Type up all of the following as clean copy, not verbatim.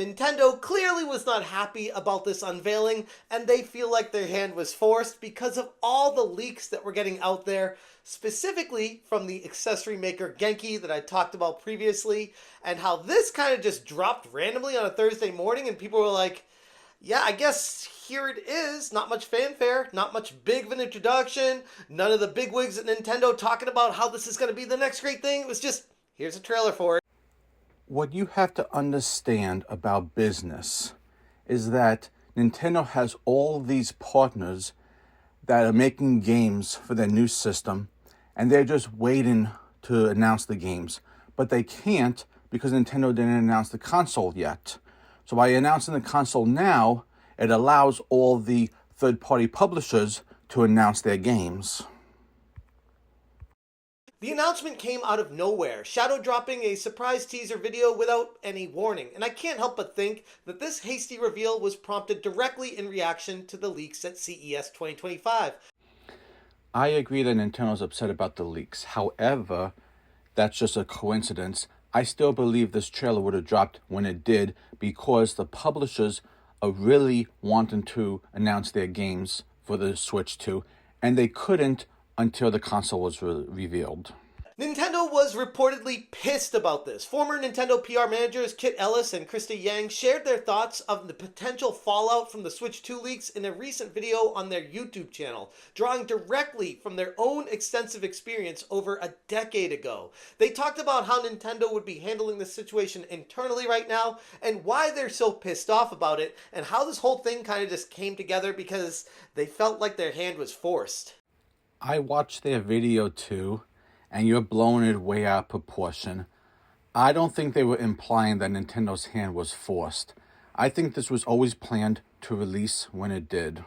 Nintendo clearly was not happy about this unveiling, and they feel like their hand was forced because of all the leaks that were getting out there, specifically from the accessory maker Genki that I talked about previously, and how this kind of just dropped randomly on a Thursday morning, and people were like, yeah, I guess here it is. Not much fanfare, not much big of an introduction, none of the bigwigs at Nintendo talking about how this is going to be the next great thing. It was just, here's a trailer for it. What you have to understand about business is that Nintendo has all these partners that are making games for their new system, and they're just waiting to announce the games. But they can't because Nintendo didn't announce the console yet. So by announcing the console now, it allows all the third-party publishers to announce their games. The announcement came out of nowhere, shadow dropping a surprise teaser video without any warning, and I can't help but think that this hasty reveal was prompted directly in reaction to the leaks at CES 2025. I agree that Nintendo's upset about the leaks. However, that's just a coincidence. I still believe this trailer would have dropped when it did because the publishers are really wanting to announce their games for the Switch 2, and they couldn't until the console was revealed. Nintendo was reportedly pissed about this. Former Nintendo PR managers Kit Ellis and Krista Yang shared their thoughts of the potential fallout from the Switch 2 leaks in a recent video on their YouTube channel, drawing directly from their own extensive experience over a decade ago. They talked about how Nintendo would be handling this situation internally right now and why they're so pissed off about it and how this whole thing kind of just came together because they felt like their hand was forced. I watched their video too, and you're blowing it way out of proportion. I don't think they were implying that Nintendo's hand was forced. I think this was always planned to release when it did.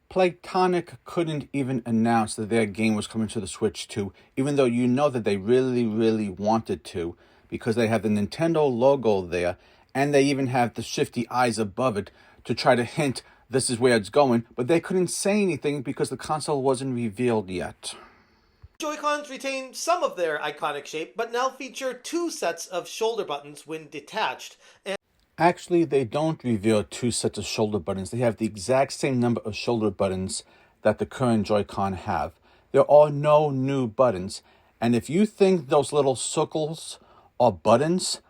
Playtonic couldn't even announce that their game was coming to the Switch 2, even though you know that they really wanted to, because they have the Nintendo logo there, and they even have the shifty eyes above it to try to hint this is where it's going, but they couldn't say anything because the console wasn't revealed yet. Joy-Cons retain some of their iconic shape, but now feature two sets of shoulder buttons when detached. Actually, they don't reveal two sets of shoulder buttons. They have the exact same number of shoulder buttons that the current Joy-Con have. There are no new buttons. And if you think those little circles are buttons,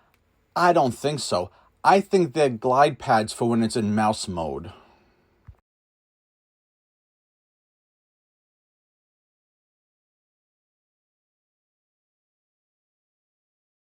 I don't think so. I think they're glide pads for when it's in mouse mode.